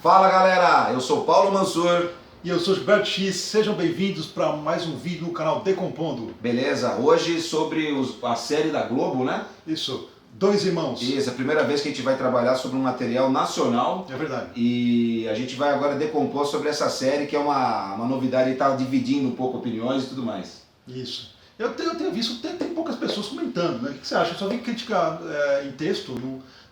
Fala galera, eu sou Paulo Mansur. E eu sou Gilberto X, sejam bem-vindos para mais um vídeo no canal Decompondo. Beleza, hoje sobre a série da Globo, né? Isso, Dois Irmãos. Isso, é a primeira vez que a gente vai trabalhar sobre um material nacional. É verdade. E a gente vai agora decompor sobre essa série, que é uma novidade e está dividindo um pouco opiniões e tudo mais. Isso. Eu tenho visto, tem poucas pessoas comentando, né? O que você acha? Eu só vi crítica em texto,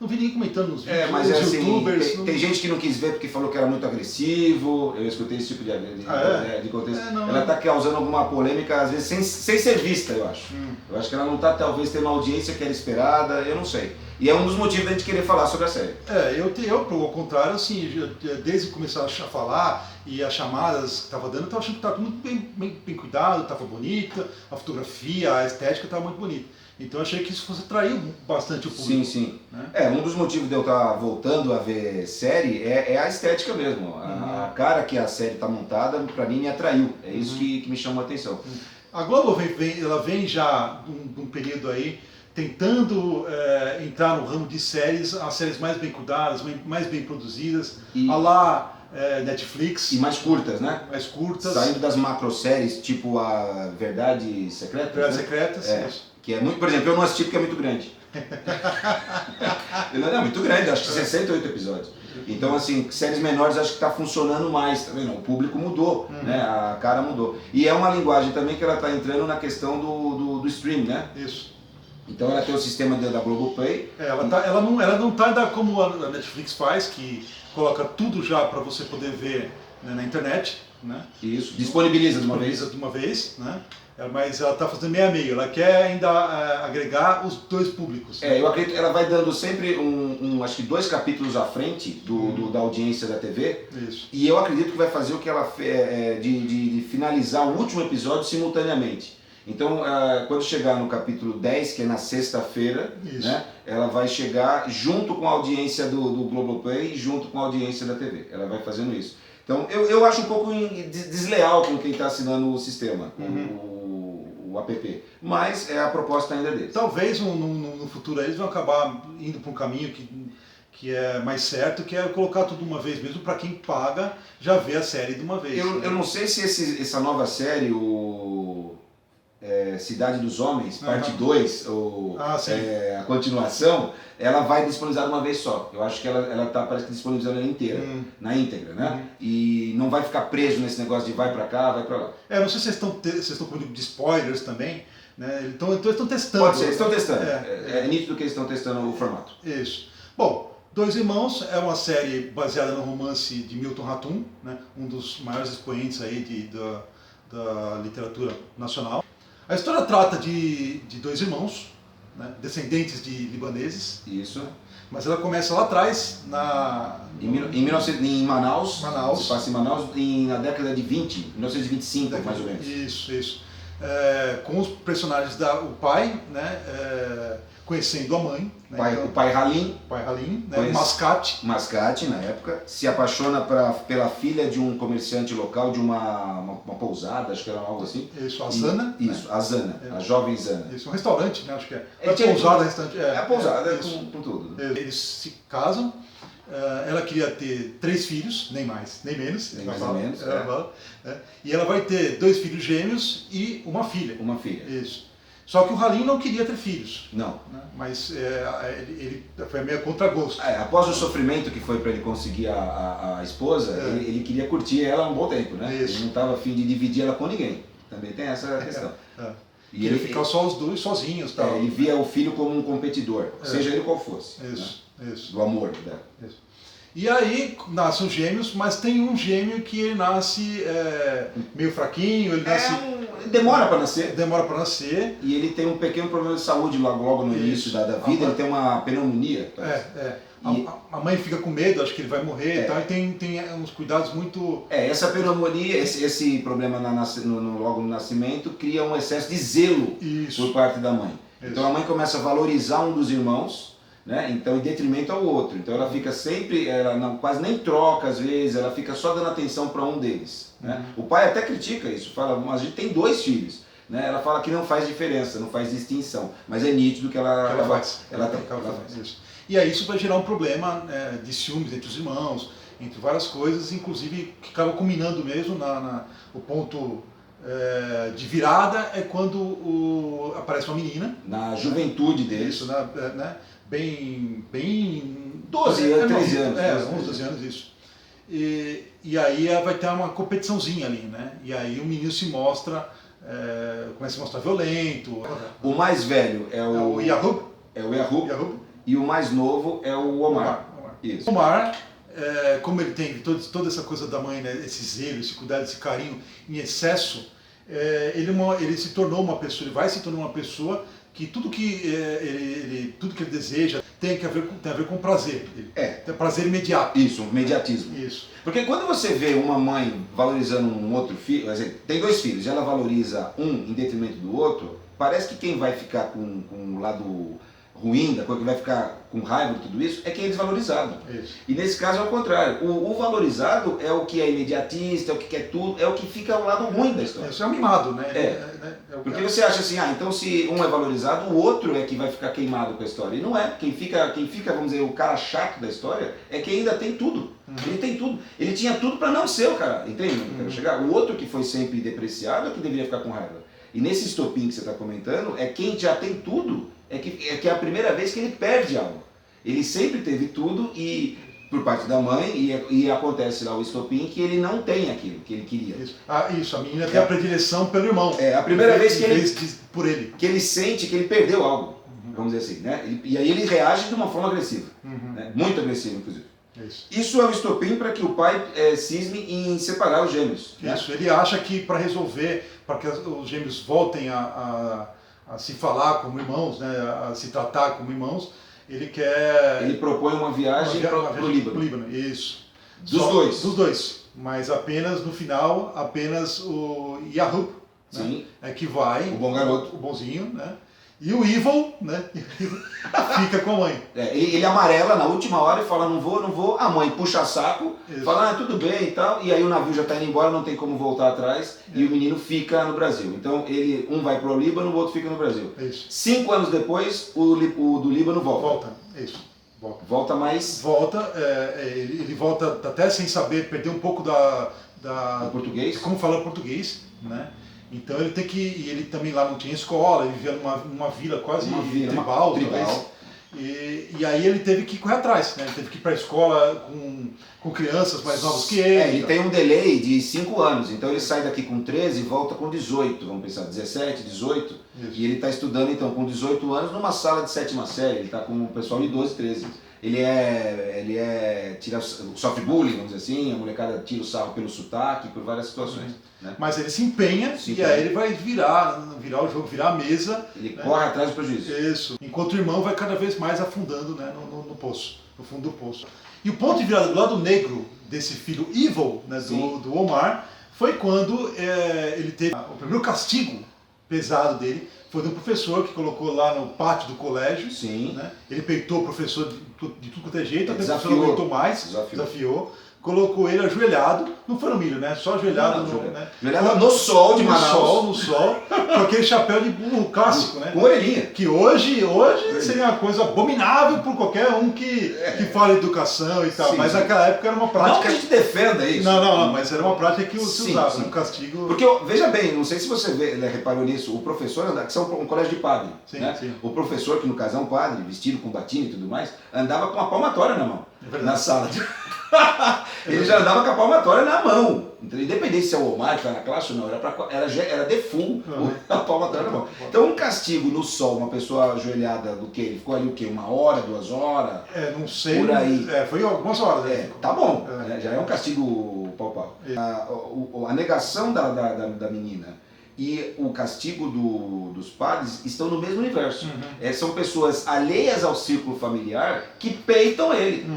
não vi ninguém comentando nos vídeos, Mas nos assim, youtubers. tem gente que não quis ver porque falou que era muito agressivo. Eu escutei esse tipo de contexto. Ela está causando alguma polêmica, às vezes, sem ser vista, eu acho. Eu acho que ela não está, talvez, tendo a audiência que era esperada, eu não sei. E é um dos motivos da gente querer falar sobre a série. Eu ao contrário, assim, desde começar a falar e as chamadas que estava dando, eu estava achando que estava tudo bem cuidado, estava bonita, a fotografia, a estética estava muito bonita. Então eu achei que isso fosse atrair bastante o público. Sim. Né? Um dos motivos de eu estar voltando a ver série é a estética mesmo. A cara que a série está montada, para mim, me atraiu. É isso que me chamou a atenção. A Globo ela vem já de um período aí tentando entrar no ramo de séries, as séries mais bem cuidadas, mais bem produzidas, a lá Netflix. E mais curtas, né? Mais curtas. Saindo das macro-séries, tipo a Verdade Secreta. Verdades Secretas, isso. Que é muito, por exemplo, eu não assisti porque é muito grande. Não é muito grande, acho que 68 episódios. Então, assim, séries menores acho que está funcionando mais, tá vendo? O público mudou, né? A cara mudou. E é uma linguagem também que ela está entrando na questão do stream, né? Isso. Então ela tem o sistema da Globoplay. Ela não está ainda como a Netflix faz, que coloca tudo já para você poder ver, né, na internet, né? Isso, disponibiliza de uma vez. Né? Mas ela está fazendo meio a meio, ela quer ainda agregar os dois públicos. Eu acredito que ela vai dando sempre acho que 2 capítulos à frente da audiência da TV. Isso. E eu acredito que vai fazer o que ela de finalizar o último episódio simultaneamente. Então, quando chegar no capítulo 10, que é na sexta-feira, né, ela vai chegar junto com a audiência do Globoplay e junto com a audiência da TV. Ela vai fazendo isso. Então, eu acho um pouco desleal com quem está assinando o sistema, o app. Mas a proposta ainda é deles. Talvez no futuro eles vão acabar indo para um caminho que é mais certo, que é colocar tudo de uma vez mesmo, para quem paga já ver a série de uma vez. Eu não sei se essa nova série, Cidade dos Homens, parte 2, a continuação, ela vai disponibilizar de uma vez só. Eu acho que ela tá, parece que disponibilizando ela inteira, na íntegra, né? E não vai ficar preso nesse negócio de vai pra cá, vai pra lá. Não sei se vocês estão com de spoilers também, né? Então eles estão testando. Pode ser, eles estão testando. É nítido que eles estão testando o formato. Isso. Bom, Dois Irmãos é uma série baseada no romance de Milton Ratum, né? Um dos maiores expoentes aí da literatura nacional. A história trata de dois irmãos, né, descendentes de libaneses. Isso. Mas ela começa lá atrás, em Manaus. Manaus. Se passa em Manaus na década de 20, 1925, mais ou menos. Isso. Com os personagens o pai, né, conhecendo a mãe. Né, o pai Halim, né, o Mascate, na época, se apaixona pela filha de um comerciante local, de uma pousada, acho que era algo assim. Isso, a Zana. Isso, né? A Zana, a jovem Zana. Isso, um restaurante, né, acho que é. Pousada, restaurante. A pousada, com tudo. Né? Eles se casam. Ela queria ter 3 filhos, nem mais, nem menos. Nem mais nem menos. E ela vai ter 2 filhos gêmeos e uma filha. Uma filha. Isso. Só que o Halim não queria ter filhos. Não. Né? Mas ele foi meio contra gosto. Após o sofrimento que foi para ele conseguir a esposa, ele queria curtir ela um bom tempo, né? Isso. Ele não estava afim de dividir ela com ninguém. Também tem essa questão. E ele ficava só os dois sozinhos. Tal. Ele via o filho como um competidor, seja ele qual fosse. Isso. Do amor dela. Isso. E aí nascem os gêmeos, mas tem um gêmeo que ele nasce meio fraquinho, ele nasce... Demora para nascer. Demora para nascer. E ele tem um pequeno problema de saúde logo no início da vida, ele tem uma pneumonia. A mãe fica com medo, acho que ele vai morrer e tal, e tem uns cuidados muito... Essa pneumonia, esse problema logo no nascimento, cria um excesso de zelo por parte da mãe. Isso. Então a mãe começa a valorizar um dos irmãos, né? Então, em detrimento ao outro. Então ela fica sempre, quase nem troca às vezes, ela fica só dando atenção para um deles. Né? O pai até critica isso, fala, mas a gente tem 2 filhos. Né? Ela fala que não faz diferença, não faz distinção, mas é nítido que ela faz. Ela faz isso. E aí isso vai gerar um problema de ciúmes entre os irmãos. entre várias coisas, inclusive que acaba culminando mesmo o ponto de virada é quando aparece uma menina. Na juventude deles. Isso, né? Bem 12 anos, 13 anos. 11, 12 anos, isso. E aí vai ter uma competiçãozinha ali, né? E aí o menino se mostra, começa a se mostrar violento. O mais velho é o Yahub. É o Yahub. E o mais novo é o Omar. Isso. Omar, como ele tem toda essa coisa da mãe, né? Esse zelo, esse cuidado, esse carinho em excesso, ele se tornou uma pessoa, ele vai se tornar uma pessoa que tudo que ele deseja tem a ver com prazer. Tem prazer imediato. Isso, um imediatismo. Isso. Porque quando você vê uma mãe valorizando um outro filho, quer dizer, tem 2 filhos, ela valoriza um em detrimento do outro, parece que quem vai ficar com o lado ruim da coisa, que vai ficar com raiva de tudo isso, é quem é desvalorizado. Isso. E nesse caso é o contrário. O valorizado é o que é imediatista, é o que quer tudo, é o que fica ao lado ruim da história. Isso é um mimado, né? Porque você acha assim, então se um é valorizado, o outro é que vai ficar queimado com a história. E não é. Quem fica, vamos dizer, o cara chato da história é quem ainda tem tudo. Ele tem tudo. Ele tinha tudo para não ser o cara, entende? Eu quero chegar. O outro que foi sempre depreciado é que deveria ficar com raiva. E nesse estopim que você está comentando, é quem já tem tudo, é que é a primeira vez que ele perde algo. Ele sempre teve tudo e por parte da mãe e acontece lá o estopim que ele não tem aquilo que ele queria. Isso, a menina tem a predileção pelo irmão. É a primeira vez por ele. Que ele sente que ele perdeu algo, vamos dizer assim, né? E aí ele reage de uma forma agressiva, né? Muito agressiva, inclusive. Isso é o estopim para que o pai cisme em separar os gêmeos. Isso, né? Ele acha que para resolver, para que os gêmeos voltem a se falar como irmãos, né, a se tratar como irmãos, ele propõe uma viagem para o Líbano. Isso. Dos dois. Mas apenas no final, o Yahub, né, é que vai, o bom garoto, o bonzinho, né? E o Evil, né, fica com a mãe. Ele amarela na última hora e fala, não vou. A mãe puxa saco, fala, tudo bem e tal. E aí o navio já está indo embora, não tem como voltar atrás. E o menino fica no Brasil. Então um vai para o Líbano, o outro fica no Brasil. 5 anos depois, o do Líbano volta. Volta mais... Ele volta até sem saber, perder um pouco do português. Como falar português, né? Então ele também lá não tinha escola, ele vivia numa vila quase tribal. E aí ele teve que correr atrás, né? Ele teve que ir para a escola com crianças mais novas que ele. Ele tem um delay de 5 anos, então ele sai daqui com 13 e volta com 18, vamos pensar, 17, 18. Isso. E ele está estudando então com 18 anos numa sala de 7ª série, ele está com o pessoal de 12, 13. Ele sofre bullying, vamos dizer assim, a molecada tira o sarro pelo sotaque, por várias situações. Né? Mas ele se empenha e aí ele vai virar o jogo, virar a mesa. Ele corre atrás do prejuízo. Isso. Enquanto o irmão vai cada vez mais afundando, né, no poço, no fundo do poço. E o ponto de virada do lado negro desse filho evil, né, do Omar, foi quando ele teve o primeiro castigo pesado dele. Foi de um professor que colocou lá no pátio do colégio. Né? Ele peitou o professor de tudo quanto é jeito, até o professor não aguentou mais, desafiou. Colocou ele ajoelhado, não foi no milho, né? Só ajoelhado. Ajoelhado no sol de Manaus. No sol, com aquele chapéu de burro clássico, né? Com orelhinha. Que hoje seria uma coisa abominável por qualquer um que fala educação e tal. Sim, mas naquela época era uma prática... Não que a gente defenda isso. Não, mas era uma prática que se usava, um castigo... Porque, veja bem, não sei se você reparou nisso, o professor, que são um colégio de padre, né? O professor, que no caso é um padre, vestido com batina e tudo mais, andava com uma palmatória na mão, na sala de... Ele já andava com a palmatória na mão. Então, independente se é o Omar que está na classe ou não, era default a palmatória na mão. Então, um castigo no sol, uma pessoa ajoelhada do que? Ele ficou ali o quê? 1 hora, 2 horas? Não sei. Por aí. Foi algumas horas. Tá bom. Já é um castigo pau-pau. A negação da menina e o castigo dos padres estão no mesmo universo. São pessoas alheias ao círculo familiar que peitam ele.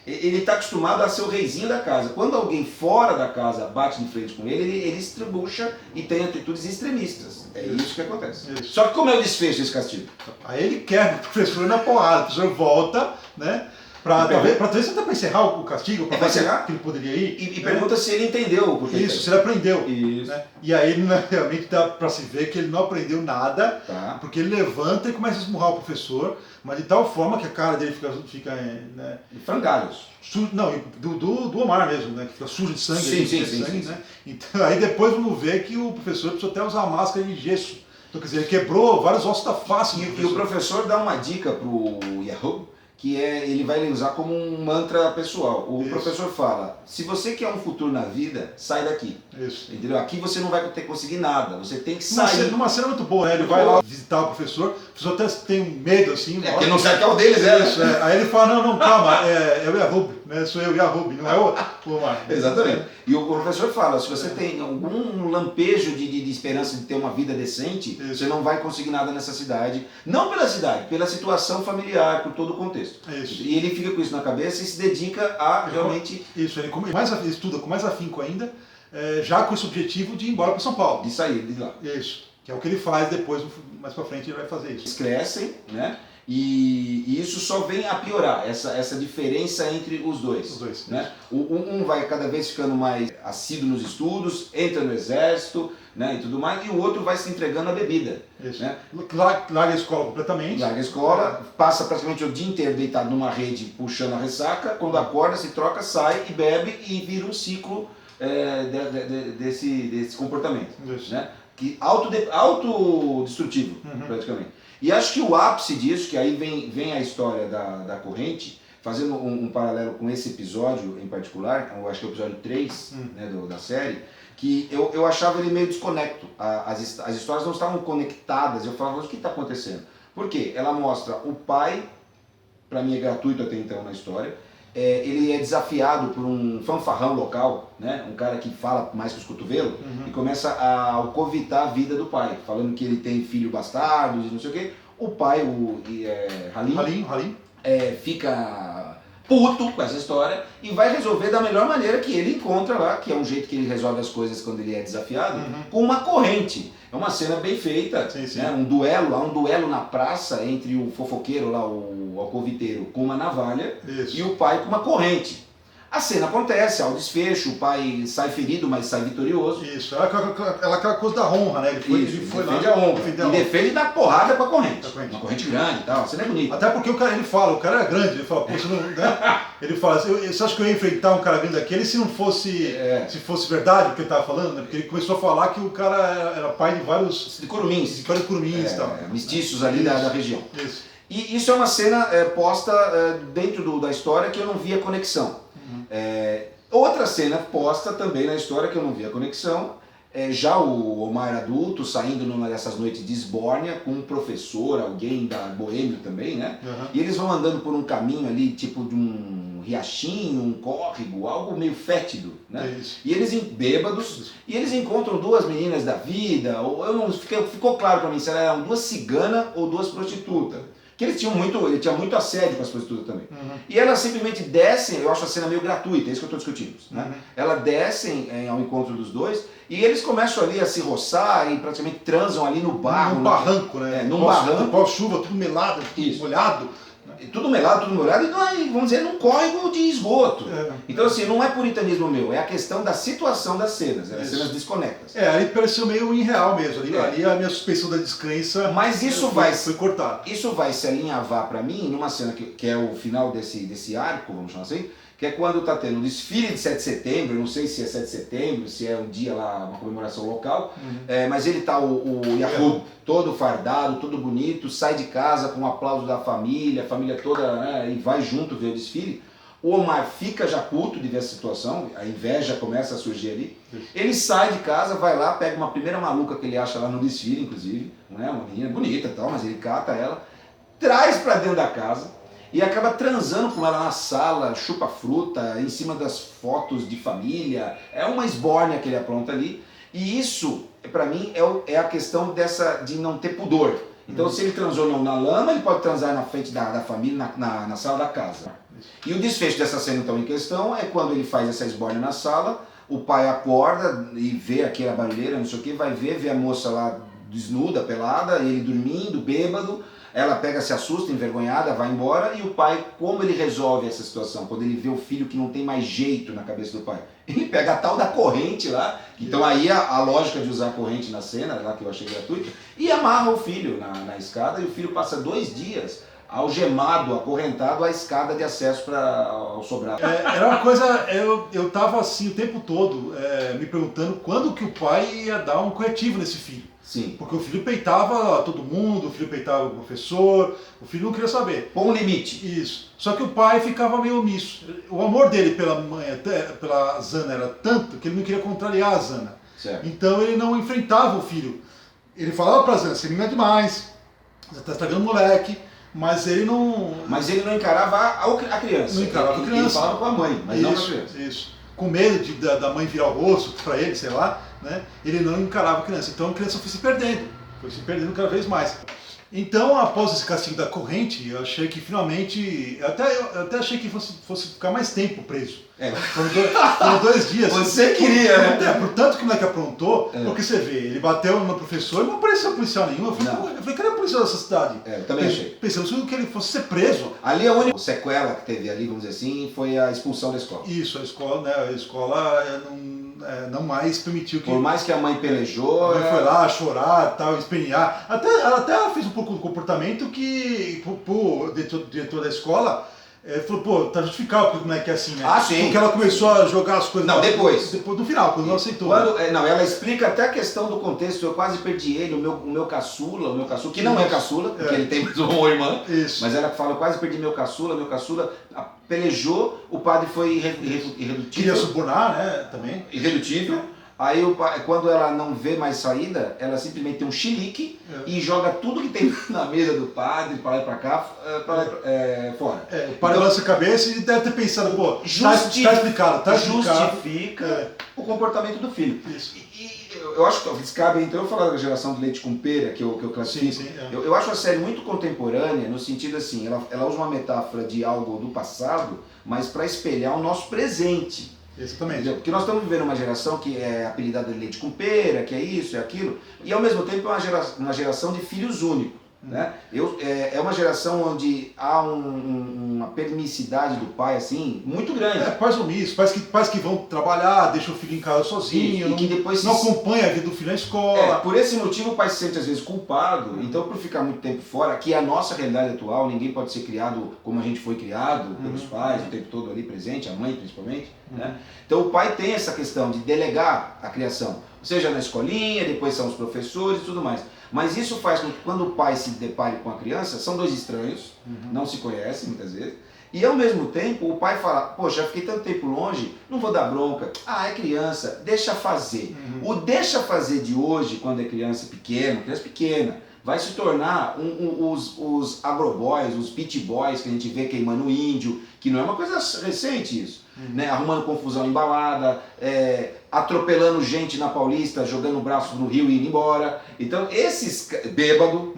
Ele está acostumado a ser o reizinho da casa. Quando alguém fora da casa bate de frente com ele estribucha e tem atitudes extremistas. É isso que acontece. Só que como é o desfecho desse castigo? Aí ele quebra o professor na porrada. O professor volta, né? Talvez até para encerrar o castigo, para encerrar que ele poderia ir. E pergunta se ele entendeu. Porque isso, se ele aprendeu. Né? E aí realmente dá para se ver que ele não aprendeu nada, porque ele levanta e começa a esmurrar o professor, mas de tal forma que a cara dele fica né? De frangalhos. Não, do Omar mesmo, né? Que fica sujo de sangue. Sim. Né? Então aí depois vamos ver que o professor precisou até usar a máscara de gesso. Então, quer dizer, ele quebrou vários ossos da face. E o professor dá uma dica pro Yahoo, que ele vai usar como um mantra pessoal. O professor fala, se você quer um futuro na vida, sai daqui. Isso. Entendeu? Aqui você não vai conseguir nada, você tem que sair. Numa cena muito boa, né? Ele vai lá visitar o professor até tem um medo assim. Porque não sabe que é o deles, Isso, Aí ele fala, não, calma, é o Yahoo, né? Sou eu, Yahoo, não é o Omar. Exatamente. E o professor fala, se você tem algum lampejo de esperança de ter uma vida decente, você não vai conseguir nada nessa cidade. Não pela cidade, pela situação familiar, por todo o contexto. Isso. E ele fica com isso na cabeça e se dedica a realmente... Isso, ele estuda com mais afinco ainda, já com esse objetivo de ir embora para São Paulo. De sair de lá. Isso. Que é o que ele faz depois, mais pra frente ele vai fazer isso. Eles crescem, né? E isso só vem a piorar, essa diferença entre os dois. Os dois, né? Um vai cada vez ficando mais assíduo nos estudos, entra no exército, né, e tudo mais, e o outro vai se entregando à bebida. Isso. Né? Larga a escola completamente. Larga a escola, passa praticamente o dia inteiro deitado numa rede puxando a ressaca, quando acorda, se troca, sai e bebe e vira um ciclo desse comportamento. Isso. Né? Que autodestrutivo, praticamente. E acho que o ápice disso, que aí vem a história da corrente, fazendo um paralelo com esse episódio em particular, eu acho que é o episódio 3 né, da série, que eu achava ele meio desconecto. As histórias não estavam conectadas, eu falava, o que está acontecendo? Por quê? Ela mostra o pai, para mim é gratuito até então na história, ele é desafiado por um fanfarrão local, né? Um cara que fala mais que os cotovelos, e começa a alcovitar a vida do pai, falando que ele tem filho bastardo e não sei o quê. O pai, o Halim, fica puto com essa história e vai resolver da melhor maneira que ele encontra lá, que é um jeito que ele resolve as coisas quando ele é desafiado, com uma corrente. É uma cena bem feita, sim. Né? Um duelo na praça entre o fofoqueiro lá, o alcoviteiro, com uma navalha, e o pai com uma corrente. A cena acontece, ao desfecho, o pai sai ferido, mas sai vitorioso. Isso, aquela coisa da honra, né? Ele foi defende lá, a honra. E defende da porrada com a corrente. Uma corrente grande e tal, a cena é bonita. Até porque o cara era grande, ele fala, pô, você não. Né? Ele fala, você acha que eu ia enfrentar um cara grande daquele se não fosse. Se fosse verdade o que ele estava falando, né? Porque ele começou a falar que o cara era pai de vários. De curumins. De vários curumins e tal. Mestiços ali da região. Isso. E isso é uma cena posta dentro da história que eu não via conexão. Outra cena posta também na história que eu não via conexão, já o Omar adulto saindo numa dessas noites de esbórnia com um professor, alguém da Boêmio também, né? E eles vão andando por um caminho ali, tipo de um riachinho, um córrego, algo meio fétido, né? E eles bêbados, e eles encontram duas meninas da vida, ficou claro pra mim se eram duas ciganas ou duas prostitutas. Que ele tinha muito assédio com as prostitutas também. E elas simplesmente descem, eu acho a cena meio gratuita, é isso que eu estou discutindo. Né? Elas descem ao encontro dos dois e eles começam ali a se roçar e praticamente transam ali no barro. Num barranco, né? Num barranco. Pós-chuva, tudo melado, molhado. Tudo melado, tudo molhado, e vamos dizer, num córrego de esgoto. Então assim, não é puritanismo meu, é a questão da situação das cenas, as cenas desconectas. Ali pareceu meio irreal mesmo, ali a minha suspensão da descrença. Mas isso foi cortado. Isso vai se alinhavar pra mim numa cena que é o final desse arco, vamos chamar assim, que é quando tá tendo um desfile de 7 de setembro, eu não sei se é 7 de setembro, se é um dia lá, uma comemoração local, mas ele tá o Yahoo todo fardado, todo bonito, sai de casa com o aplauso da família, a família toda, né, e vai junto ver o desfile. O Omar fica já puto de ver a situação, a inveja começa a surgir ali. Ele sai de casa, vai lá, pega uma primeira maluca que ele acha lá no desfile, inclusive, né, uma menina bonita e tal, mas ele cata ela, traz pra dentro da casa, e acaba transando com ela na sala, chupa fruta, em cima das fotos de família, é uma esbórnia que ele apronta ali, e isso, pra mim, é a questão de não ter pudor. Então se ele transou na lama, ele pode transar na frente da família, na sala da casa. E o desfecho dessa cena então em questão é quando ele faz essa esbórnia na sala, o pai acorda e vê aquela barulheira, não sei o que, vai ver a moça lá desnuda, pelada, ele dormindo, bêbado, ela pega, se assusta, envergonhada, vai embora, e o pai, como ele resolve essa situação? Quando ele vê o filho que não tem mais jeito na cabeça do pai, ele pega a tal da corrente lá, então aí a lógica de usar a corrente na cena, lá que eu achei gratuita, e amarra o filho na escada, e o filho passa 2 dias algemado, acorrentado à escada de acesso ao sobrado. Era uma coisa, eu tava assim o tempo todo me perguntando quando que o pai ia dar um corretivo nesse filho. Sim. Porque o filho peitava todo mundo, o filho peitava o professor, o filho não queria saber. Põe um limite. Isso. Só que o pai ficava meio omisso. O amor dele pela mãe, pela Zana, era tanto que ele não queria contrariar a Zana. Certo. Então ele não enfrentava o filho. Ele falava pra Zana, você menina demais, você tá estragando o moleque. Mas ele não encarava a criança. Não encarava a criança. Ele falava com a mãe, mas isso, não com a criança. Isso. Com medo da mãe virar o rosto para ele, sei lá, né? Ele não encarava a criança. Então a criança foi se perdendo cada vez mais. Então, após esse castigo da corrente, eu achei que finalmente. Eu até achei que fosse ficar mais tempo preso. Foram 2 dias. Você queria, né? Portanto que o moleque aprontou, porque você vê, ele bateu no professor e não apareceu policial nenhum. Eu falei, cadê a polícia dessa cidade? Eu também achei. Pensamos que ele fosse ser preso. Ali a única sequela que teve ali, vamos dizer assim, foi a expulsão da escola. Isso, a escola não mais permitiu que... Por mais que a mãe pelejou... A mãe foi lá chorar, tal, espernear. Ela até fez um pouco do comportamento que o diretor da escola... falou, pô, tá justificado porque o moleque é assim, né? Ah, sim. Porque ela começou a jogar as coisas... Não, depois. Depois do final, quando não aceitou. Não, ela explica até a questão do contexto. Eu quase perdi ele, o meu caçula, que não é caçula, porque ele tem uma irmã. Isso. Mas ela fala, eu quase perdi meu caçula pelejou, o padre foi irredutível. Queria subornar, né, também. Irredutível. Aí quando ela não vê mais saída, ela simplesmente tem um chilique e joga tudo que tem na mesa do padre, para lá e para cá, fora. O padre lança a cabeça e deve ter pensado, pô, tá explicado. Justifica o comportamento do filho. Isso. E eu acho que cabe, então, eu falar da geração do leite com pera, que eu classifico. Sim, eu acho a série muito contemporânea, no sentido assim, ela usa uma metáfora de algo do passado, mas para espelhar o nosso presente. Exatamente. Porque nós estamos vivendo uma geração que é apelidada de leite com pera, que é isso, é aquilo, e ao mesmo tempo é uma geração de filhos únicos. Né? É uma geração onde há uma permissividade do pai assim muito grande. Pais omissos, pais que vão trabalhar, deixam o filho em casa sozinho, que depois não acompanha a vida do filho na escola. Por esse motivo o pai se sente às vezes culpado, então por ficar muito tempo fora, que é a nossa realidade atual, ninguém pode ser criado como a gente foi criado, pelos pais, o tempo todo ali presente, a mãe principalmente. Né? Então o pai tem essa questão de delegar a criação, seja na escolinha, depois são os professores e tudo mais. Mas isso faz com que quando o pai se depare com a criança, são 2 estranhos, não se conhecem muitas vezes, e ao mesmo tempo o pai fala, poxa, fiquei tanto tempo longe, não vou dar bronca, é criança, deixa fazer. O deixa fazer de hoje, quando é criança pequena, vai se tornar os agroboys, os pit boys que a gente vê queimando índio, que não é uma coisa recente isso. Né, arrumando confusão em balada, atropelando gente na Paulista, jogando o braço no rio e indo embora. Então esses bêbado,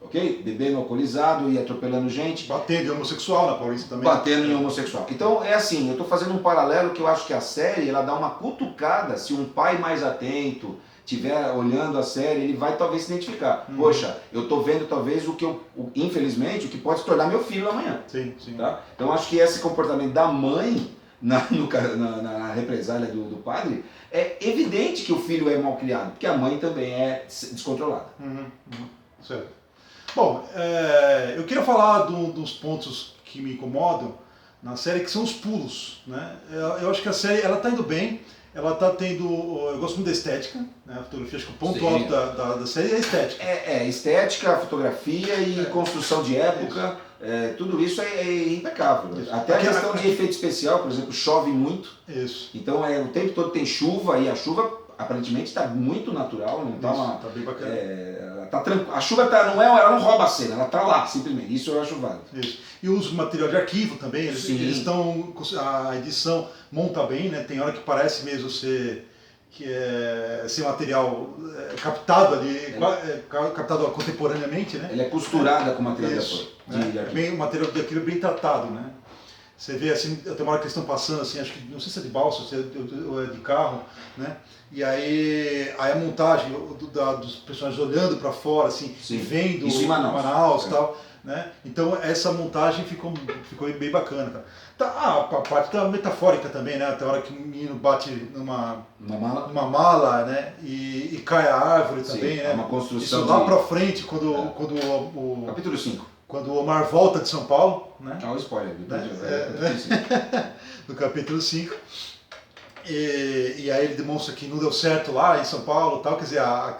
ok? Bebendo alcoolizado e atropelando gente. Batendo em homossexual na Paulista também. Batendo em homossexual. Então é assim, eu estou fazendo um paralelo que eu acho que a série ela dá uma cutucada, se um pai mais atento estiver olhando a série, ele vai talvez se identificar. Poxa, eu estou vendo talvez infelizmente, o que pode se tornar meu filho amanhã. Sim. Tá? Então acho que esse comportamento da mãe na represália do padre, é evidente que o filho é mal criado, porque a mãe também é descontrolada. Certo. Bom, eu queria falar dos pontos que me incomodam na série, que são os pulos. Né? Eu acho que a série está indo bem, ela está tendo... Eu gosto muito da estética, né? A fotografia, acho que o ponto alto da série é a estética. Estética, fotografia e construção de época. Tudo isso é impecável. Até a questão de efeito especial, por exemplo, chove muito. Isso. Então o tempo todo tem chuva e a chuva aparentemente está muito natural. Não tá bem bacana. A chuva ela não rouba a cena, ela está lá simplesmente. Isso eu acho válido. Isso. E uso material de arquivo também. Eles estão. A edição monta bem, né? Tem hora que parece mesmo ser material captado ali, captado contemporaneamente, né? Ele é costurada com material de apoio. O material daquilo é bem tratado, né? Você vê assim, tem uma hora que eles estão passando assim, acho que não sei se é de balsa ou é de carro, né? E aí a montagem dos personagens olhando para fora, assim, vendo Manaus e tal, né? Então essa montagem ficou bem bacana, cara. Tá, a parte da metafórica também, né? Até a hora que o menino bate numa mala, né? E cai a árvore também, né? É uma construção. Isso lá pra frente, quando o capítulo 5. Quando o Omar volta de São Paulo, né? Ah, o spoiler, no capítulo 5. E aí ele demonstra que não deu certo lá em São Paulo, tal, quer dizer, a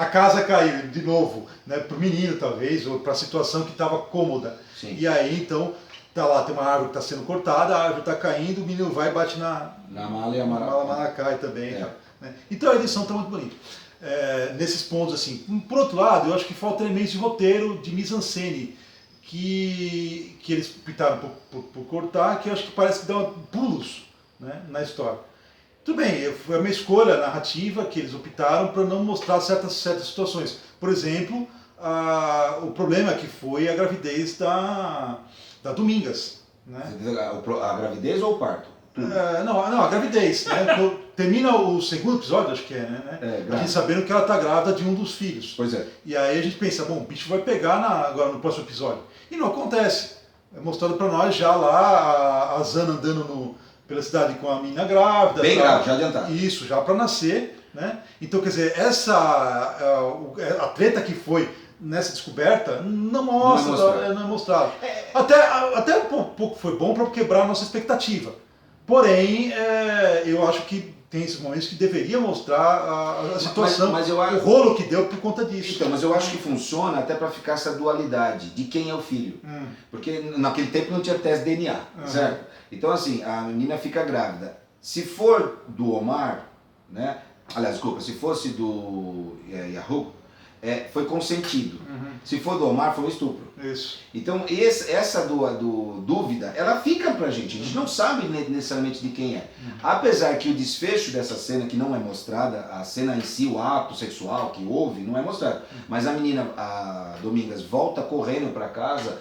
casa caiu de novo, né, pro menino talvez, ou para a situação que estava cômoda. Sim. E aí então tá lá, tem uma árvore que está sendo cortada, a árvore está caindo, o menino vai e bate na mala e a mala cai também. Né? Então a edição está muito bonita. Nesses pontos assim. Por outro lado, eu acho que falta elementos de roteiro, de mise-en-scène, que eles optaram por cortar, que eu acho que parece que dá pulos, né, na história. Tudo bem, foi uma escolha narrativa que eles optaram para não mostrar certas situações. Por exemplo, o problema que foi a gravidez da Domingas. Né? A gravidez ou o parto? Não, a gravidez. Né? Termina o segundo episódio, acho que né? A gente sabendo que ela está grávida de um dos filhos. Pois é. E aí a gente pensa, bom, o bicho vai pegar agora no próximo episódio. E não acontece. É mostrado para nós já lá a Zana andando pela cidade com a menina grávida. Bem grávida, já adiantado. Isso, já para nascer. Né? Então, quer dizer, a treta que foi nessa descoberta não é mostrado. Até um pouco foi bom para quebrar a nossa expectativa. Porém, eu acho que tem esses momentos que deveria mostrar a situação, o rolo que deu por conta disso. Então, mas eu acho que funciona até para ficar essa dualidade de quem é o filho. Porque naquele tempo não tinha teste de DNA, certo? Então, assim, a menina fica grávida. Se for do Omar, né? Aliás, desculpa, se fosse do Yahoo, foi consentido. Se for do Omar, foi um estupro. Isso. Então, essa dúvida, ela fica pra gente. A gente não sabe necessariamente de quem é. Apesar que o desfecho dessa cena, que não é mostrada, a cena em si, o ato sexual que houve, não é mostrado. Mas a menina, a Domingas, volta correndo pra casa,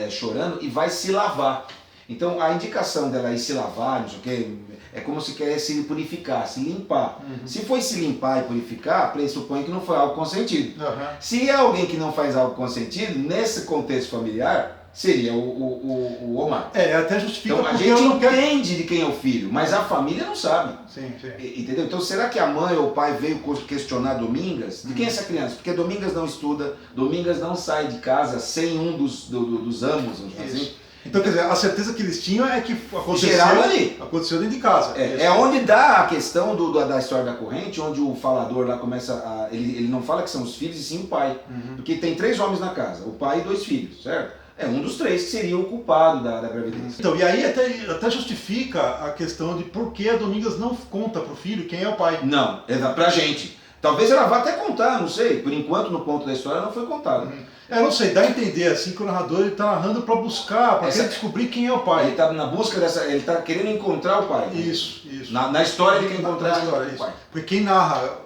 chorando, e vai se lavar. Então, a indicação dela ir se lavar, não sei o quê, é como se quisesse se purificar, se limpar. Se foi se limpar e purificar, pressupõe que não foi algo consentido. Se é alguém que não faz algo consentido, nesse contexto familiar, seria o Omar. Até justifica. Então a gente entende de quem é o filho, mas a família não sabe. Sim. Entendeu? Então será que a mãe ou o pai veio questionar Domingas? De quem é essa criança? Porque Domingas não estuda, Domingas não sai de casa sem um dos amos, vamos dizer assim. Então, quer dizer, a certeza que eles tinham é que aconteceu dentro de casa. É onde dá a questão da história da corrente, onde o falador lá começa ele não fala que são os filhos e sim o pai. Porque tem 3 homens na casa, o pai e 2 filhos, certo? É um dos 3 que seria o culpado da gravidez. Então, e aí até justifica a questão de por que a Domingas não conta pro filho quem é o pai. Não, pra gente. Talvez ela vá até contar, não sei. Por enquanto, no ponto da história, não foi contado. Não sei, dá a entender assim que o narrador está narrando para buscar, para descobrir quem é o pai. Ele está na busca ele está querendo encontrar o pai. Isso. Na história ele quer encontrar o pai. Porque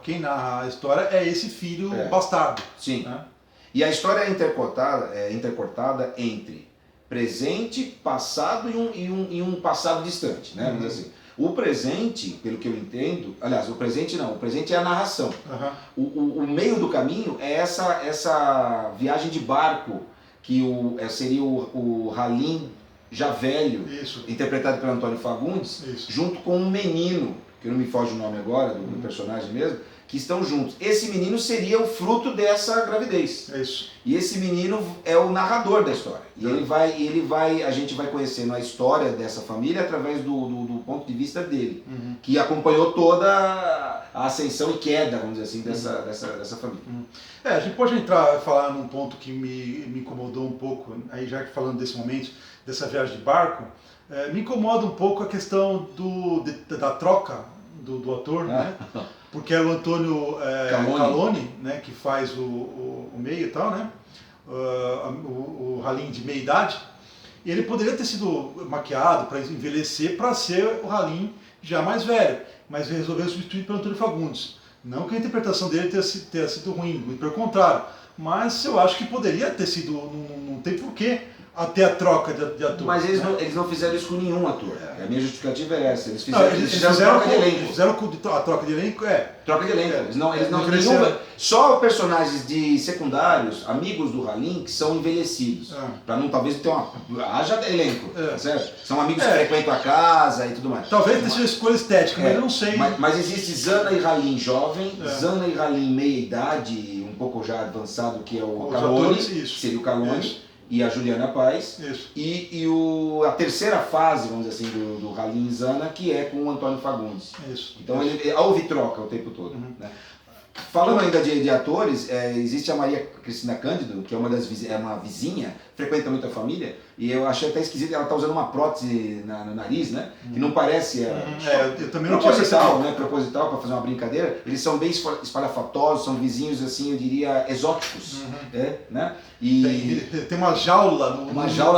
quem narra a história é esse filho bastardo. Sim. Né? E a história é intercortada entre presente, passado e um passado distante, né? Vamos dizer assim. O presente, pelo que eu entendo, aliás, o presente é a narração. O meio do caminho é essa viagem de barco, que seria o Halim já velho, interpretado pelo Antônio Fagundes, junto com um menino, que não me foge o nome agora, do personagem mesmo, que estão juntos. Esse menino seria o fruto dessa gravidez. E esse menino é o narrador da história. E a gente vai conhecendo a história dessa família através do ponto de vista dele, que acompanhou toda a ascensão e queda, vamos dizer assim, dessa família. A gente pode falar num ponto que me incomodou um pouco, aí já falando desse momento, dessa viagem de barco, me incomoda um pouco a questão da troca do ator, né? Porque é o Antônio Calone, né, que faz o meio e tal, né? O Halim de meia idade. E ele poderia ter sido maquiado para envelhecer para ser o Halim já mais velho, mas resolveu substituir pelo Antônio Fagundes. Não que a interpretação dele tenha sido ruim, muito pelo contrário. Mas eu acho que poderia ter sido, não tem porquê até a troca de ator. Mas eles, né? eles não fizeram isso com nenhum ator. A minha justificativa é essa. Eles Não, fizeram, eles fizeram troca de elenco. Eles fizeram a troca de elenco, Troca de elenco. Eles não cresceram. só personagens de secundários, amigos do Halim, que são envelhecidos. Pra não, talvez, ter uma... Haja elenco, certo? São amigos que frequentam a casa e tudo mais. Talvez tenha sido escolha estética, mas eu não sei. Mas existe Zana e Halim jovem, Zana e Halim meia idade, um pouco já avançado, que é o Calone, seria o Calone. E a Juliana Paz, e a terceira fase, vamos dizer assim, do Halim Zana, que é com o Antônio Fagundes. Então houve troca o tempo todo. Né? Falando ainda de atores, existe a Maria Cristina Cândido, que é uma vizinha, frequenta muito a família, e eu achei até esquisito, ela está usando uma prótese no nariz, né? Que não parece... eu também não tinha proposital, né? Proposital, para fazer uma brincadeira. Eles são bem espalhafatosos, são vizinhos, assim, eu diria, exóticos. Né? E tem uma jaula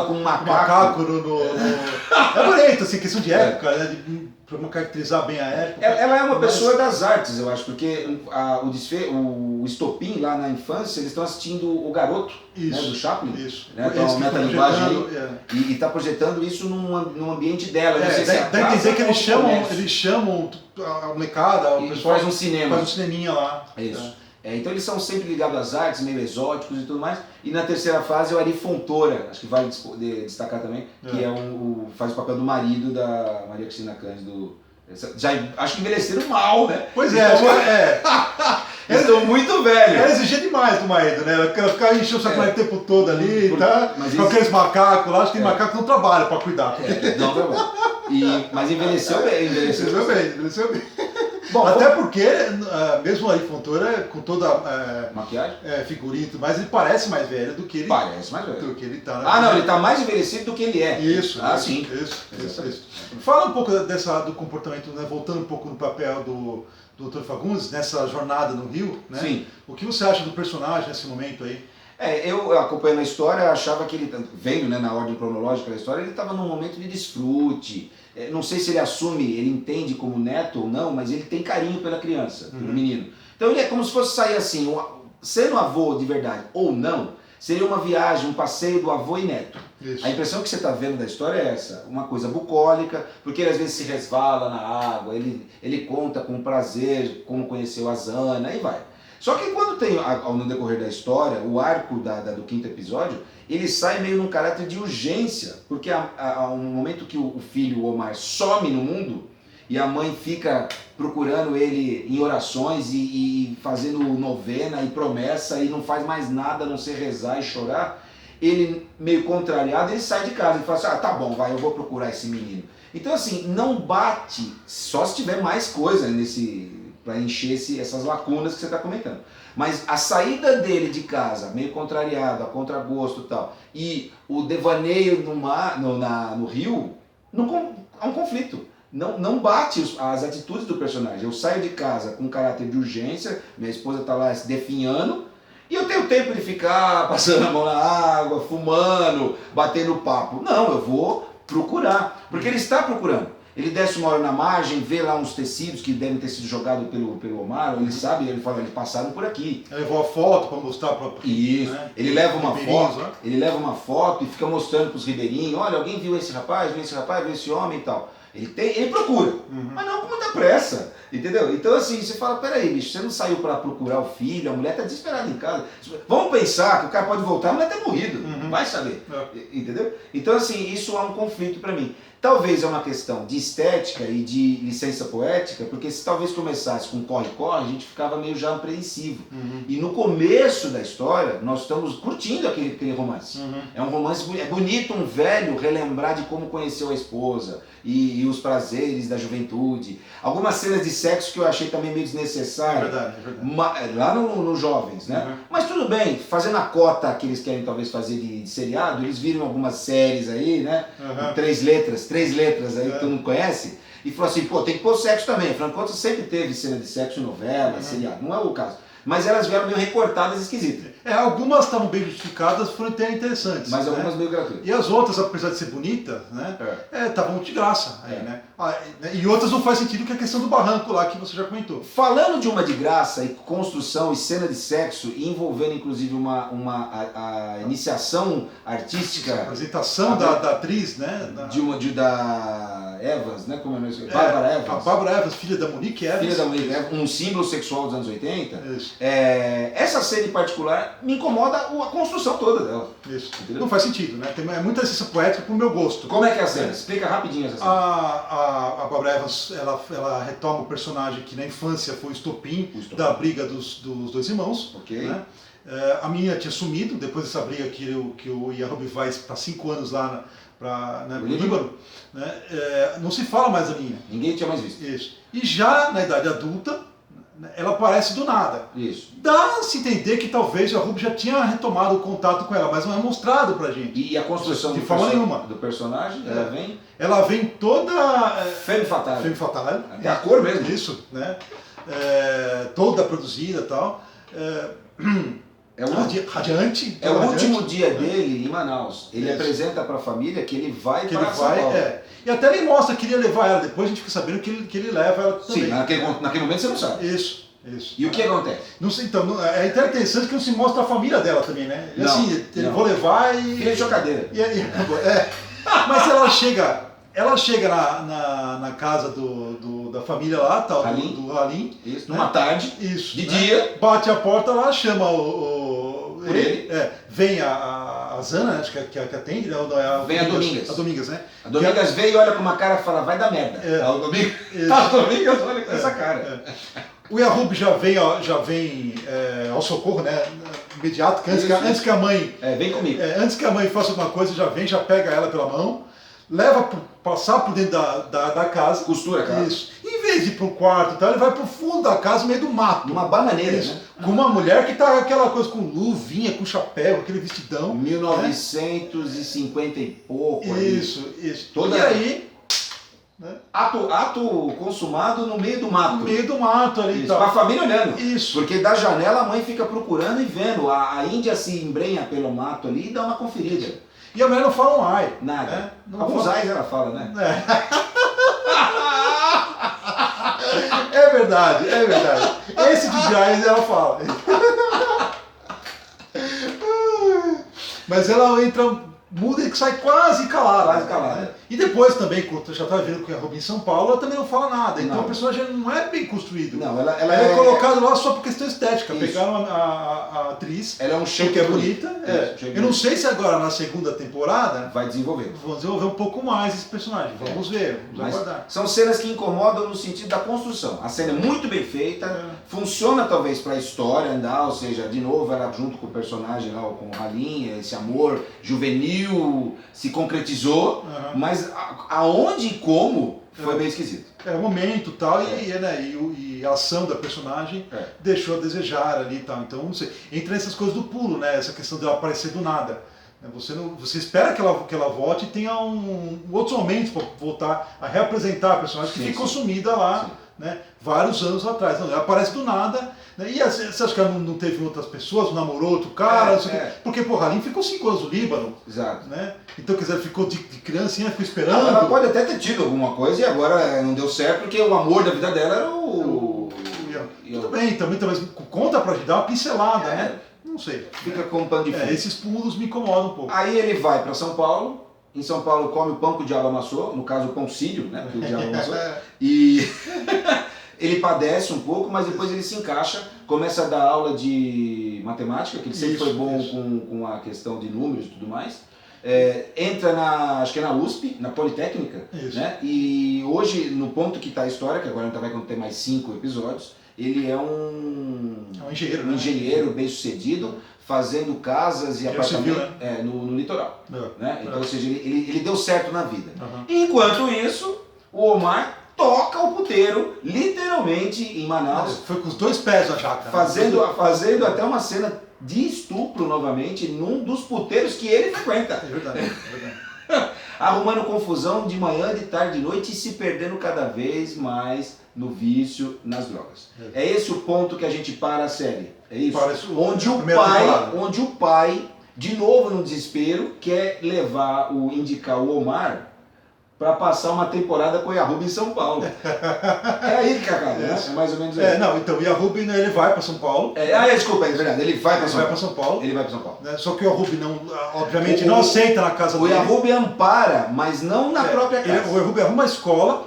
com um macaco é bonito, assim, questão de época, né? Para caracterizar bem a época. Ela é uma pessoa das artes, eu acho, porque o estopim lá na infância, eles estão assistindo O Garoto, né, do Chaplin. Né, então, uma metalinguagem e está projetando isso num ambiente dela. Não sei se dá a entender que eles chamam a molecada, o pessoal faz um cinema. Faz um cineminha lá. Isso. Então eles são sempre ligados às artes, meio exóticos e tudo mais. E na terceira fase é o Ari Fontoura, acho que vale destacar também, que faz o papel do marido da Maria Cristina Cândido. Já, acho que envelheceram mal, né? Pois Eles estão muito velhos. Ela exigia demais do marido, né? Ela ficava enchendo o saco o tempo todo ali, com aqueles macacos lá. Acho que tem macaco que não trabalha para cuidar. Não trabalha. Mas envelheceu bem. Envelheceu bem. Bom, até porque, mesmo aí Fontoura, com toda maquiagem, figurino e tudo mais, ele parece mais velho do que ele parece mais velho. Do que ele tá. Não, ele está mais envelhecido do que ele é. Isso. Sim. Isso. Fala um pouco do comportamento, né, voltando um pouco no papel do Dr. Fagundes, nessa jornada no Rio, né? Sim. O que você acha do personagem nesse momento aí? Eu acompanhando a história, achava que ele, vendo, né, na ordem cronológica da história, ele estava num momento de desfrute. Não sei se ele assume, ele entende como neto ou não, mas ele tem carinho pela criança, pelo menino. Então ele é como se fosse sair assim, sendo avô de verdade ou não, seria uma viagem, um passeio do avô e neto. Isso. A impressão que você está vendo da história é essa, uma coisa bucólica, porque ele às vezes se resvala na água, ele conta com prazer como conheceu a Zana, e vai. Só que quando tem, no decorrer da história, o arco do quinto episódio, ele sai meio num caráter de urgência, porque há um momento que o filho, o Omar, some no mundo, e a mãe fica procurando ele em orações e fazendo novena e promessa, e não faz mais nada a não ser rezar e chorar. Ele, meio contrariado, ele sai de casa e fala assim, tá bom, vai, eu vou procurar esse menino. Então assim, não bate, só se tiver mais coisa para encher essas lacunas que você está comentando. Mas a saída dele de casa, meio contrariado, a contragosto e tal, e o devaneio no rio, há um conflito. Não bate as atitudes do personagem. Eu saio de casa com caráter de urgência, minha esposa está lá se definhando, e eu tenho tempo de ficar passando a mão na água, fumando, batendo papo. Não, eu vou procurar, porque ele está procurando. Ele desce uma hora na margem, vê lá uns tecidos que devem ter sido jogados pelo Omar, ele sabe, ele fala, eles passaram por aqui. Ele levou a foto para mostrar para isso, né? Ele leva uma foto e fica mostrando para os ribeirinhos, olha, alguém viu esse rapaz, viu esse homem e tal. Ele procura, mas não com muita pressa, entendeu? Então assim, você fala, peraí, bicho, você não saiu para procurar o filho, a mulher está desesperada em casa. Vamos pensar que o cara pode voltar, a mulher ter morrido, vai saber, entendeu? Então assim, isso é um conflito para mim. Talvez é uma questão de estética e de licença poética, porque se talvez começasse com corre-corre, a gente ficava meio já apreensivo. E no começo da história, nós estamos curtindo aquele romance. É um romance, é bonito um velho relembrar de como conheceu a esposa e os prazeres da juventude. Algumas cenas de sexo que eu achei também meio desnecessárias. É verdade. Lá nos jovens, né? Mas tudo bem, fazendo a cota que eles querem talvez fazer de seriado, eles viram algumas séries aí, né? 3 letras aí que todo mundo conhece, e falou assim, pô, tem que pôr sexo também. Afinal de contas, sempre teve cena de sexo em novela, seriado, não é o caso. mas elas vieram meio recortadas e esquisitas. Algumas estavam bem justificadas, foram até interessantes. Mas algumas meio gratuitas. E as outras, apesar de ser bonitas, né, estavam de graça. Aí, né? E outras não faz sentido, que é a questão do barranco lá, que você já comentou. Falando de uma de graça, e construção e cena de sexo, envolvendo inclusive a iniciação artística... A apresentação da atriz, né? Da Evans, né? Como é o nome? Bárbara Evans. A Bárbara Evans, filha da Monique Evans. Filha da Monique Evans, um símbolo sexual dos anos 80. Essa cena em particular me incomoda a construção toda dela. Isso. Entendeu? Não faz sentido, né? É muita licença poética pro meu gosto. Como é que é a cena? Explica rapidinho essa cena. A Bárbara Evans, ela retoma o personagem que na infância foi o estopim da briga dos dois irmãos. Ok. Né? A menina tinha sumido, depois dessa briga que o Yarubi vai para 5 anos lá no Líbano. Né? Não se fala mais da menina. Ninguém tinha mais visto. Isso. E já na idade adulta, ela aparece do nada. Isso. Dá-se entender que talvez o Yarubi já tinha retomado o contato com ela, mas não é mostrado pra gente. E a construção de forma nenhuma do personagem, ela vem toda... Femme fatale. Femme fatale. É a cor mesmo. Isso, né? Toda produzida e tal. Radiante. É o último dia dele em Manaus. Ele apresenta para a família que ele vai para São Paulo. E até ele mostra que ele ia levar ela. Depois a gente fica sabendo que ele leva ela também. Sim, naquele momento você não sabe. Isso. E o que acontece? Não sei, então, é interessante que não se mostra a família dela também, né? E assim, ele vou levar e... Filha de chocadeira. Mas ela chega na casa da família lá, tal, do Halim. Isso, numa tarde. Isso. De dia. Bate a porta lá, chama ele. Vem a Zana, acho que atende, né? Vem a Domingas. A Domingas, né? A Domingas veio e olha com uma cara e fala, vai dar merda. A Domingas olha com essa cara. O Yarubi já vem ao socorro, né? Imediato, que antes que a mãe... vem comigo. Antes que a mãe faça alguma coisa, já pega ela pela mão, passar por dentro da casa. Costura a casa. Isso. Em vez de ir pro quarto e tal, ele vai pro fundo da casa, no meio do mato. Numa bananeira, isso. Né? Com uma mulher que tá aquela coisa com luvinha, com chapéu, aquele vestidão. 1950 e pouco. Isso. Toda... E aí... Né? Ato consumado no meio do mato. No meio do mato ali. Com a família olhando. Isso. Porque da janela a mãe fica procurando e vendo. A Índia se embrenha pelo mato ali e dá uma conferida. E a mulher não fala um ai. Nada. Né? Alguns ais ela fala, né? É verdade. Esse tipo de ais ela fala. Mas ela entra... Muda e sai quase calada. Né? E depois também, quando já está vendo que é Yarubi em São Paulo, ela também não fala nada. Então o personagem não é bem construído. Não, ela é colocado lá só por questão estética. Isso. Pegaram a atriz, ela é um que é bonita. Eu não sei se agora na segunda temporada vai desenvolver. Vão desenvolver um pouco mais esse personagem. Vamos ver, vamos aguardar. São cenas que incomodam no sentido da construção. A cena é muito bem feita, funciona talvez para a história andar, ou seja, de novo ela junto com o personagem lá, com o Halim, esse amor juvenil se concretizou, mas aonde e como foi bem esquisito. O momento tal, e a ação da personagem deixou a desejar ali e tal. Então, não sei, entra nessas coisas do pulo, né? Essa questão dela aparecer do nada. Você espera que ela volte e tenha outros momentos para voltar a reapresentar a personagem que ficou sumida lá, né, vários anos atrás. Não, ela aparece do nada, né, e você acha que ela não teve outras pessoas, não namorou outro cara? Não sei porque, porra, Halim ficou 5 anos no Líbano. Exato. Né? Então, quer dizer, ficou de criancinha, ficou esperando. Ela pode até ter tido alguma coisa e agora não deu certo porque o amor da vida dela era Tudo bem, também, mas conta pra gente dar uma pincelada, né? Não sei. Fica com um pano de fundo. Esses pulos me incomodam um pouco. Aí ele vai para São Paulo. Em São Paulo come o pão que o diabo amassou, no caso o pão sírio, né? Porque o diabo amassou. E ele padece um pouco, mas depois ele se encaixa, começa a dar aula de matemática, que ele sempre foi bom com a questão de números e tudo mais. Entra acho que é na USP, na Politécnica, né? E hoje, no ponto que está a história, que agora a gente vai ter mais 5 episódios, ele é um engenheiro bem sucedido, fazendo casas e apartamentos no litoral. Né? Então, ou seja, ele deu certo na vida. Enquanto isso, o Omar toca o puteiro, literalmente, em Manaus. Foi com os 2 pés na chácara. Fazendo até uma cena de estupro novamente num dos puteiros que ele frequenta. É verdade. Arrumando confusão de manhã, de tarde, de noite e se perdendo cada vez mais no vício, nas drogas. É esse o ponto que a gente para a série. É isso? Onde o pai, de novo no desespero, quer indicar o Omar para passar uma temporada com o Yahubi em São Paulo. É aí que acaba, né? É mais ou menos aí. Então o Yahubi, né, ele vai para São Paulo. Desculpa, é verdade, ele vai para São Paulo. Ele vai para São Paulo. Né? Só que o Yahubi não, obviamente, não aceita na casa dele. O Yahubi ampara, mas não na própria casa. O Yahubi arruma uma escola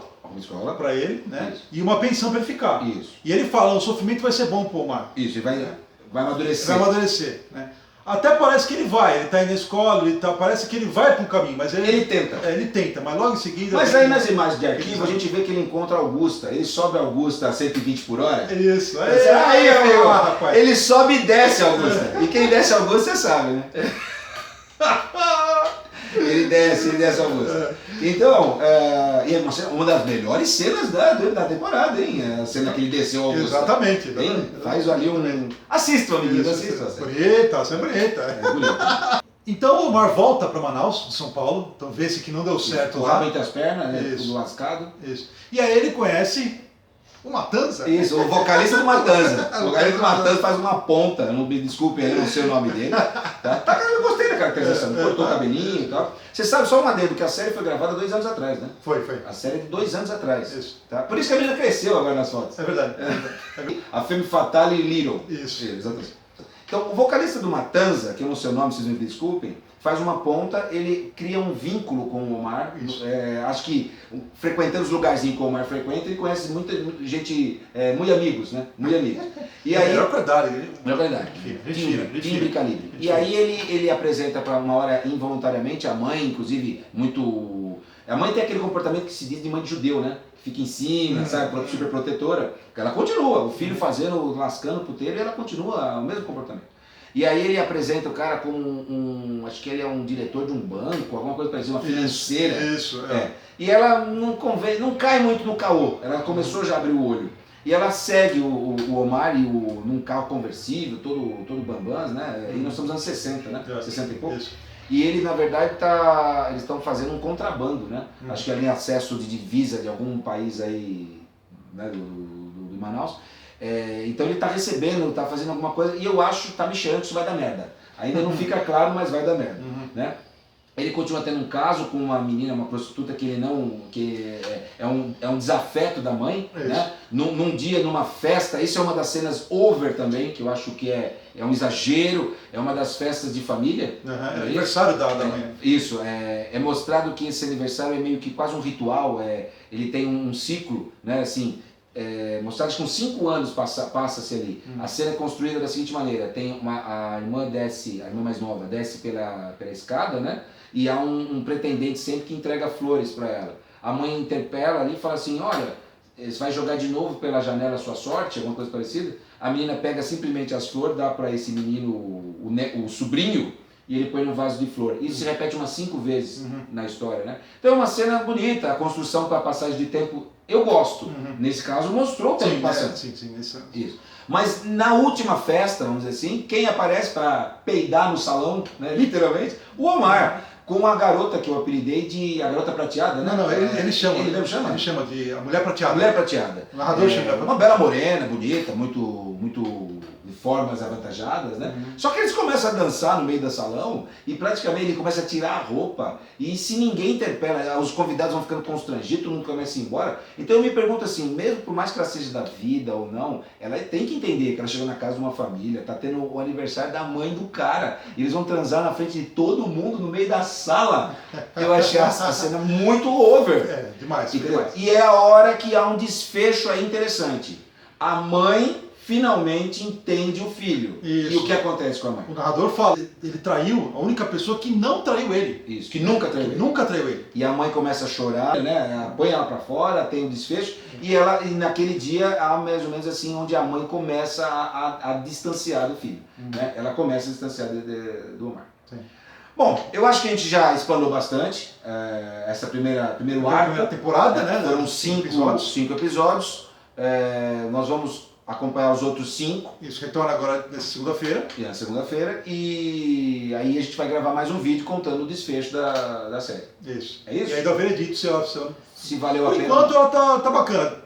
para ele, né? Isso. E uma pensão para ele ficar. Isso. E ele fala, o sofrimento vai ser bom pro Omar. Isso, e vai amadurecer. Vai amadurecer, né? Até parece que ele está indo na escola, parece que ele vai para um caminho, mas ele tenta. Ele tenta, mas logo em seguida... Mas aí nas imagens de arquivo a gente vê que ele encontra a Augusta, ele sobe a Augusta a 120 por hora. Isso, aí amigo, rapaz. Ele sobe e desce a Augusta. E quem desce a Augusta você sabe, né? Ele desce a Augusta. Então, e é uma das melhores cenas da temporada, hein? A cena que ele desceu a Augusta. Exatamente. Faz ali Assista, amiguinho, assista. Bonita, você é bonita. É bonita. Então o Omar volta para Manaus, de São Paulo, então vê-se que não deu certo lá. Rabo entre as pernas, né? Tudo lascado. Isso. E aí ele conhece o Matanza. Isso, o vocalista do Matanza. O vocalista do Matanza faz uma ponta, não me desculpe aí, não sei o nome dele. Eu gostei da caracterização, cortou o cabelinho e tal. Você sabe, só uma adendo, que a série foi gravada 2 anos atrás, né? Foi. A série é de 2 anos atrás. Isso. Tá? Por isso que a menina cresceu agora nas fotos. É verdade. A Femme Fatale Little. Isso. Exatamente. Então, o vocalista do Matanza, que eu não sei o nome, vocês me desculpem, faz uma ponta, ele cria um vínculo com o Omar. Acho que frequentando os lugarzinhos que o Omar frequenta, ele conhece muita gente, muito amigos, né? Muito amigos. E aí, melhor qualidade, né? Melhor qualidade. Timbre calibre. E aí ele apresenta para uma hora involuntariamente a mãe, inclusive, muito... A mãe tem aquele comportamento que se diz de mãe de judeu, né? Fica em cima, sabe, super protetora. Ela continua, o filho fazendo, lascando o puteiro, e ela continua o mesmo comportamento. E aí ele apresenta o cara como acho que ele é um diretor de um banco, alguma coisa parecida, uma financeira. Isso. E ela não cai muito no caô, ela começou já a abrir o olho. E ela segue o Omar num carro conversível, todo bambam, né? E nós estamos nos anos 60, né? 60 e pouco. Isso. E ele, na verdade, eles estão fazendo um contrabando, né? Acho que ali acesso de divisa de algum país aí, né, do Manaus. Então ele está recebendo, está fazendo alguma coisa, e eu acho, está me cheirando que isso vai dar merda. Ainda não fica claro, mas vai dar merda, né? Ele continua tendo um caso com uma menina, uma prostituta que é um desafeto da mãe, né? Num dia, numa festa, isso é uma das cenas over também, que eu acho que é um exagero, é uma das festas de família. É aniversário da mãe. Isso, é mostrado que esse aniversário é meio que quase um ritual, ele tem um ciclo, né, assim, mostrado que com 5 anos passa-se ali. A cena é construída da seguinte maneira: tem a irmã mais nova desce pela escada, né? E há um pretendente sempre que entrega flores para ela. A mãe interpela ali e fala assim: olha, você vai jogar de novo pela janela a sua sorte, alguma coisa parecida. A menina pega simplesmente as flores, dá para esse menino, o sobrinho, e ele põe num vaso de flor. Isso se repete umas 5 vezes na história, né? Então é uma cena bonita, a construção para a passagem de tempo eu gosto. Nesse caso mostrou o tempo passando. Sim, isso. Mas na última festa, vamos dizer assim, quem aparece para peidar no salão, né, literalmente, o Omar. Com a garota que eu apelidei de a garota prateada, né? Não, ele chama. Ele mesmo chama? Ele chama de a mulher prateada. Mulher prateada. O narrador chama. Uma bela morena, bonita, muito de formas avantajadas, né? Só que eles começam a dançar no meio do salão e praticamente ele começa a tirar a roupa e se ninguém interpela, os convidados vão ficando constrangidos, todo mundo começa a ir embora. Então eu me pergunto assim, mesmo por mais que ela seja da vida ou não, ela tem que entender que ela chegou na casa de uma família, tá tendo o aniversário da mãe do cara, e eles vão transar na frente de todo mundo no meio da sala. Eu achei a cena muito over. Demais. E é a hora que há um desfecho aí interessante. A mãe finalmente entende o filho. Isso. E o que acontece com a mãe? O narrador fala, ele traiu a única pessoa que não traiu ele. Isso, que nunca traiu ele. Nunca traiu ele. E a mãe começa a chorar, né? Põe ela pra fora, tem o desfecho, e naquele dia há mais ou menos assim, onde a mãe começa a distanciar do filho. Né? Ela começa a distanciar do Omar. Sim. Bom, eu acho que a gente já explanou bastante essa primeiro arco. Primeira temporada, né? Foram 5 episódios. Nós vamos acompanhar os outros 5. Isso, retorna agora nessa segunda-feira. Na segunda-feira. E aí a gente vai gravar mais um vídeo contando o desfecho da série. Isso. É isso? E aí dá o veredito se valeu a pena. Por enquanto ela tá bacana.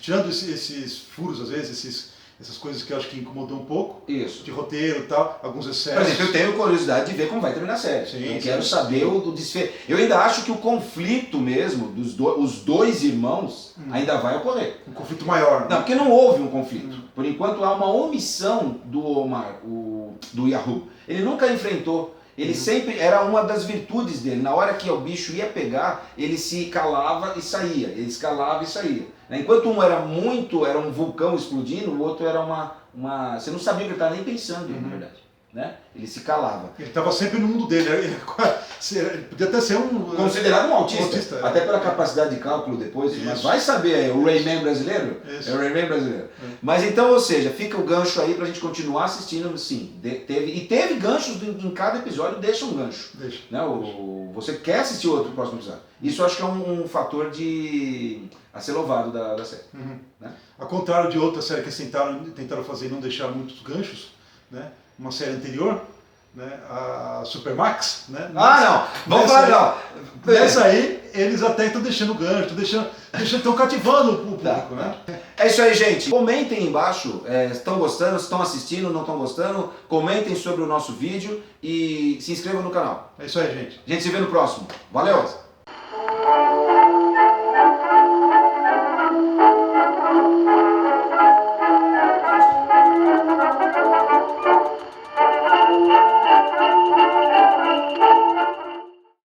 tirando esses furos, às vezes, essas coisas que eu acho que incomodou um pouco, Isso. de roteiro e tal, alguns excessos. Por exemplo, eu tenho curiosidade de ver como vai terminar a série. Sim, eu quero saber o desfecho. Eu ainda acho que o conflito mesmo, os dois irmãos, ainda vai ocorrer. Um conflito maior. Não, porque não houve um conflito. Por enquanto há uma omissão do Omar, do Yahoo. Ele nunca enfrentou. Ele sempre, era uma das virtudes dele. Na hora que o bicho ia pegar, ele se calava e saía. Ele escalava e saía. Enquanto um era um vulcão explodindo, o outro era você não sabia o que ele estava nem pensando, na verdade. Né? Ele se calava. Ele estava sempre no mundo dele. Ele podia até ser considerado um autista até pela capacidade de cálculo depois. Isso. Mas vai saber, o Rayman brasileiro? Isso. É o Rayman brasileiro. Mas então, ou seja, fica o gancho aí pra gente continuar assistindo, sim. Teve ganchos em cada episódio, deixa um gancho. Deixa. Né? Você quer assistir outro próximo episódio. Isso eu acho que é um fator a ser louvado da série. Né? Ao contrário de outra série que tentaram fazer e não deixar muitos ganchos, né? Uma série anterior, né? A Supermax, né? Não! Vamos falar, não! Nessa aí, eles até estão deixando gancho, estão cativando o público, né? É isso aí, gente. Comentem embaixo, estão gostando, estão assistindo, não estão gostando. Comentem sobre o nosso vídeo e se inscrevam no canal. É isso aí, gente. A gente se vê no próximo. Valeu!